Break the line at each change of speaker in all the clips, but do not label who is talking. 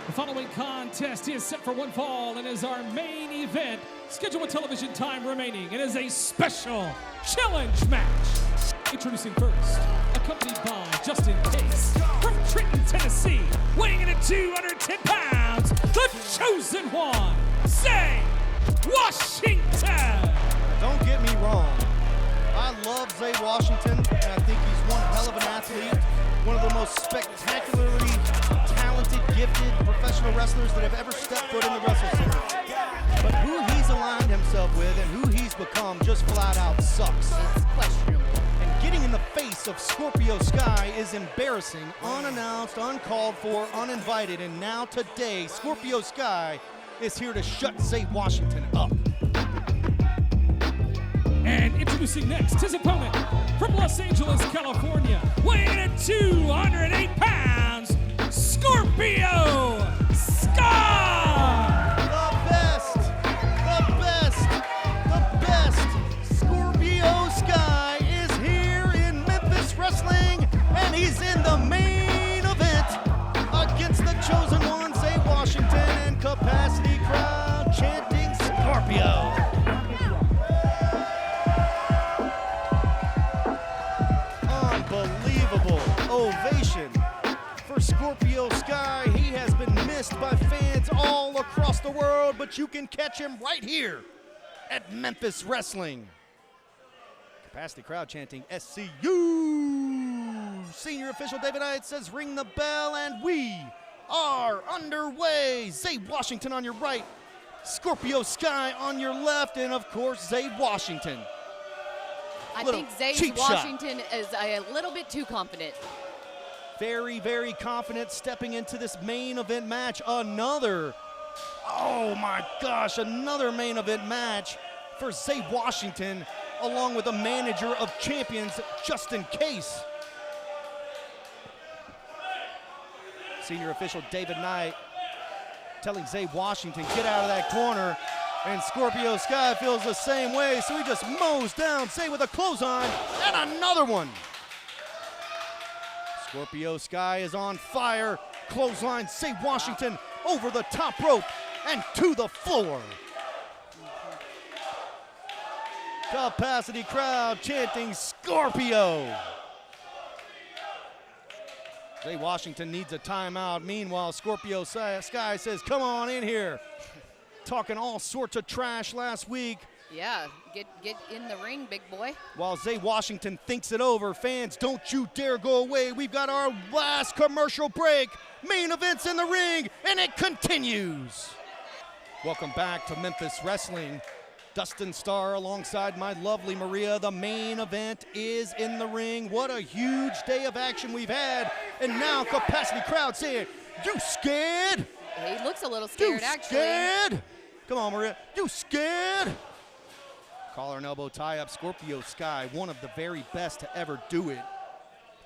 The following contest is set for one fall and is our main event. Scheduled with television time remaining. It is a special challenge match. Introducing first, accompanied by Justin Case from Trenton, Tennessee, weighing in at 210 pounds, the chosen one, Zay Washington.
Don't get me wrong, I love Zay Washington, and I think he's one hell of an athlete, one of the most spectacularly talented, gifted professional wrestlers that have ever stepped foot in the WrestleCenter. But who he's aligned himself with and who he's become just flat out sucks.
It's questionable.
And getting in the face of Scorpio Sky is embarrassing, unannounced, uncalled for, uninvited, and now today, Scorpio Sky is here to shut Zay Washington up.
And introducing next, his opponent from Los Angeles, California, weighing in at 208 pounds, Scorpio Sky!
The best, the best. Scorpio Sky is here in Memphis Wrestling, and he's in the main event against the chosen one, Zay Washington, and capacity crowd chanting Scorpio. Unbelievable ovation for Scorpio Sky. He has been missed by fans all across the world, but you can catch him right here at Memphis Wrestling. Capacity crowd chanting SCU. Senior official David Knight says ring the bell, and we are underway. Zay Washington on your right, Scorpio Sky on your left, and of course Zay Washington.
I think Zay Washington is a little bit too confident.
Very, very confident stepping into this main event match. Another, oh my gosh, another main event match for Zay Washington, along with the manager of champions, Justin Case. Senior official David Knight telling Zay Washington, get out of that corner. And Scorpio Sky feels the same way, so he just mows down Zay with a clothesline and another one. Scorpio Sky is on fire. Clothesline Zay Washington over the top rope and to the floor. Capacity crowd chanting Scorpio. Zay Washington needs a timeout. Meanwhile, Scorpio Sky says, come on in here. Talking all sorts of trash last week.
Yeah, get in the ring, big boy.
While Zay Washington thinks it over, fans, don't you dare go away. We've got our last commercial break. Main event's in the ring, and it continues. Welcome back to Memphis Wrestling. Dustin Starr alongside my lovely Maria. The main event is in the ring. What a huge day of action we've had. And now capacity crowd saying, you scared?
He looks a little scared, actually.
Scared? Come on, Maria. You scared? Collar and elbow tie-up. Scorpio Sky, one of the very best to ever do it.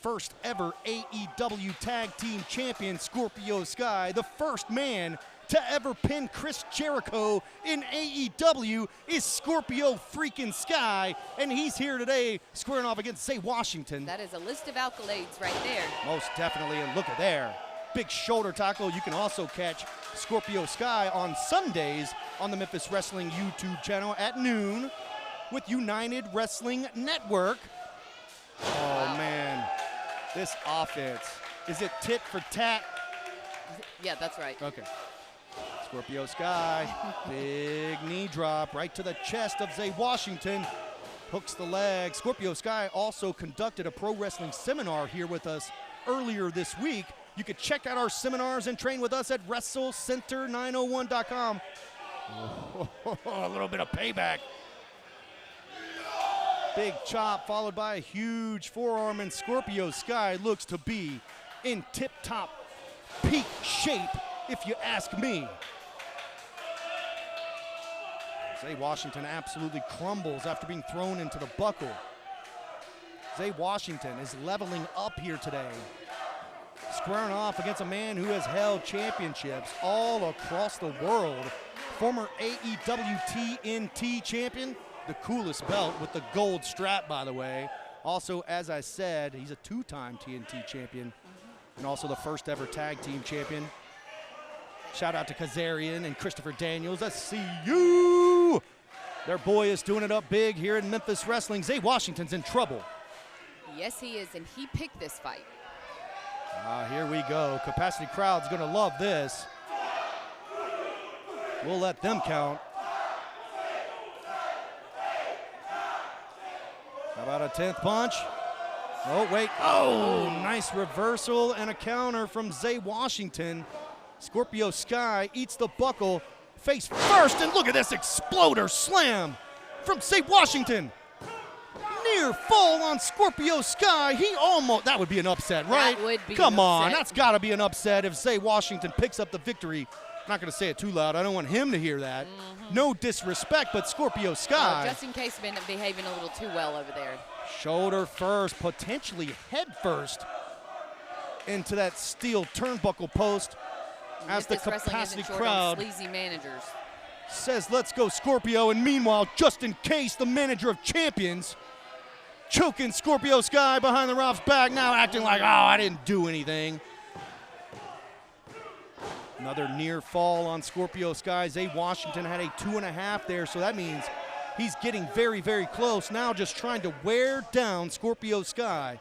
First ever AEW Tag Team Champion, Scorpio Sky. The first man to ever pin Chris Jericho in AEW is Scorpio freaking Sky. And he's here today squaring off against Zay Washington.
That is a list of accolades right there.
Most definitely, and look at there. Big shoulder tackle. You can also catch Scorpio Sky on Sundays on the Memphis Wrestling YouTube channel at noon with United Wrestling Network. Oh, man. This offense. Is it tit for tat?
Yeah, that's right.
Okay. Scorpio Sky. Big knee drop right to the chest of Zay Washington. Hooks the leg. Scorpio Sky also conducted a pro wrestling seminar here with us earlier this week. You can check out our seminars and train with us at WrestleCenter901.com. A little bit of payback. Big chop followed by a huge forearm, and Scorpio Sky looks to be in tip-top peak shape, if you ask me. Zay Washington absolutely crumbles after being thrown into the buckle. Zay Washington is leveling up here today, squaring off against a man who has held championships all across the world. Former AEW TNT champion, the coolest belt with the gold strap, by the way. Also, as I said, he's a two-time TNT champion and also the first ever tag team champion. Shout out to Kazarian and Christopher Daniels. I see you. Their boy is doing it up big here in Memphis Wrestling. Zay Washington's in trouble.
Yes, he is, and he picked this fight.
Here we go. Capacity crowd's going to love this. We'll let them count. How about a 10th punch? Oh, wait. Oh, nice reversal and a counter from Zay Washington. Scorpio Sky eats the buckle face first, and look at this exploder slam from Zay Washington. Near fall on Scorpio Sky. He almost, that would be an upset, right?
That would be
Come
an
on,
upset.
that's got to be an upset if Zay Washington picks up the victory. I'm not going to say it too loud. I don't want him to hear that. No disrespect, but Scorpio Sky.
Just in case been behaving a little too well over there.
Shoulder first, potentially head first into that steel turnbuckle post as the
Memphis Wrestling
capacity
isn't short on
crowd
sleazy managers.
says, let's go Scorpio. And meanwhile, just in case, the manager of champions choking Scorpio Sky behind the Ralph's back, now acting like, oh, I didn't do anything. Another near fall on Scorpio Sky. Zay Washington had a 2.5 there, so that means he's getting very, very close. Now just trying to wear down Scorpio Sky.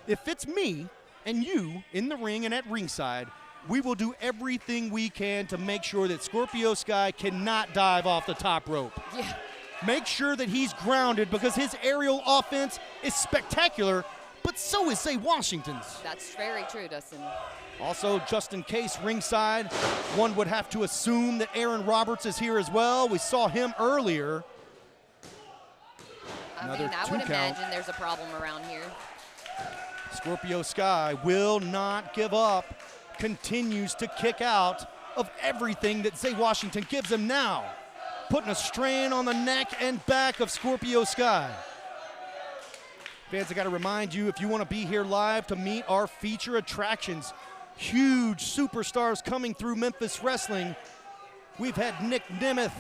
If it's me and you in the ring and at ringside, we will do everything we can to make sure that Scorpio Sky cannot dive off the top rope.
Yeah.
Make sure that he's grounded because his aerial offense is spectacular, but so is Zay Washington's.
That's very true, Dustin.
Also, just in case ringside, one would have to assume that Aaron Roberts is here as well. We saw him earlier.
I
Another
mean, I
2
would
count.
imagine there's a problem around here.
Scorpio Sky will not give up, continues to kick out of everything that Zay Washington gives him now, putting a strain on the neck and back of Scorpio Sky. Fans, I got to remind you, if you want to be here live to meet our feature attractions, huge superstars coming through Memphis Wrestling. We've had Nick Nemeth,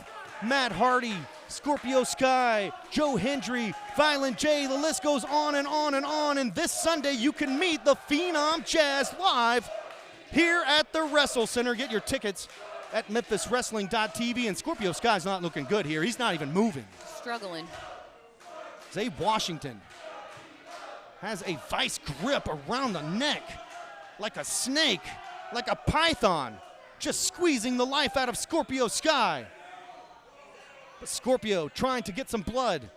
Matt Hardy, Scorpio Sky, Joe Hendry, Violent J, the list goes on and on and on. And this Sunday, you can meet the Phenom Jazz live here at the WrestleCenter. Get your tickets at memphiswrestling.tv. And Scorpio Sky's not looking good here. He's not even moving.
Struggling.
Zay Washington has a vice grip around the neck, like a snake, like a python, just squeezing the life out of Scorpio Sky. But Scorpio trying to get some blood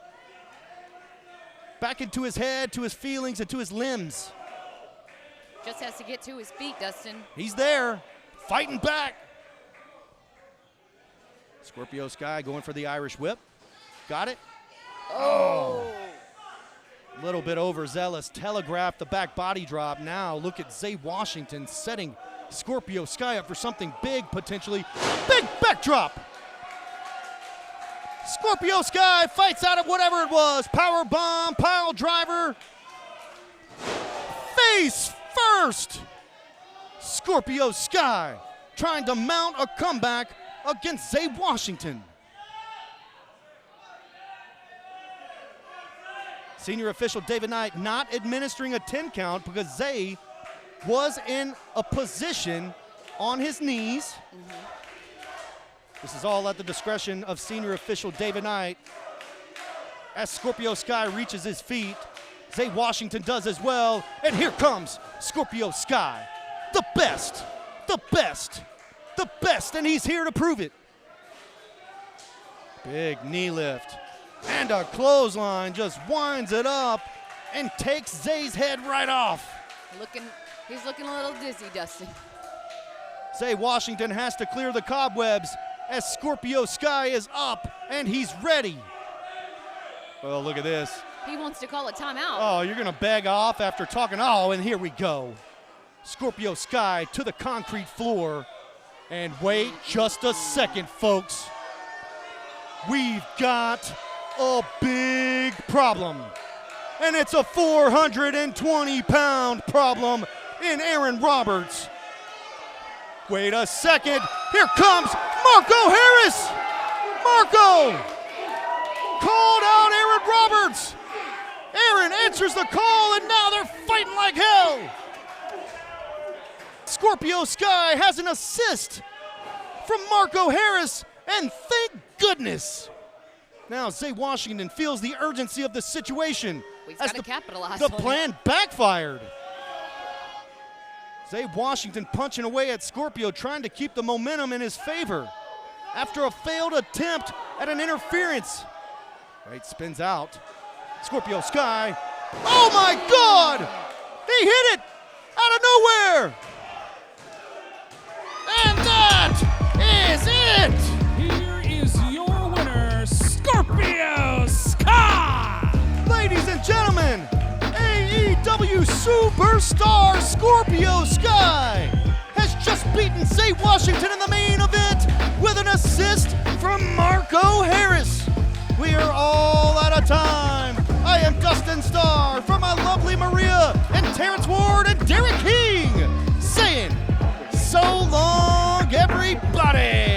back into his head, to his feelings, and to his limbs.
Just has to get to his feet, Dustin.
He's there, fighting back. Scorpio Sky going for the Irish whip. Got it?
Oh.
A little bit overzealous. Telegraphed the back body drop. Now look at Zay Washington setting Scorpio Sky up for something big, potentially. Big backdrop. Scorpio Sky fights out of whatever it was. Power bomb, pile driver. Face first. Scorpio Sky trying to mount a comeback against Zay Washington. Senior official David Knight not administering a 10 count because Zay was in a position on his knees. This is all at the discretion of senior official David Knight. As Scorpio Sky reaches his feet, Zay Washington does as well. And here comes Scorpio Sky. The best, the best, the best, and he's here to prove it. Big knee lift. And a clothesline just winds it up and takes Zay's head right off.
He's looking a little dizzy, Dustin.
Zay Washington has to clear the cobwebs as Scorpio Sky is up and he's ready. Well, look at this.
He wants to call a timeout.
Oh, you're gonna beg off after talking. Oh, and here we go. Scorpio Sky to the concrete floor. And wait just a second, folks. We've got a big problem. And it's a 420-pound problem in Aaron Roberts. Wait a second. Here comes Marco Harris. Marco called out Aaron Roberts. Aaron answers the call, and now they're fighting like hell. Scorpio Sky has an assist from Marco Harris, and thank goodness. Now Zay Washington feels the urgency of the situation
He's
as
got to capitalize
the
on it.
plan backfired. Zay Washington punching away at Scorpio, trying to keep the momentum in his favor after a failed attempt at an interference. Right, spins out. Scorpio Sky. Oh my God! He hit it out of nowhere! And that is it!
Here is your winner, Scorpio Sky!
Ladies and gentlemen, AEW superstar Scorpio Sky has just beaten Zay Washington in the main event with an assist from Marco Harris. We are all out of time. I am Dustin Starr from my lovely Maria and Terrence Ward and Derek King saying so long, everybody.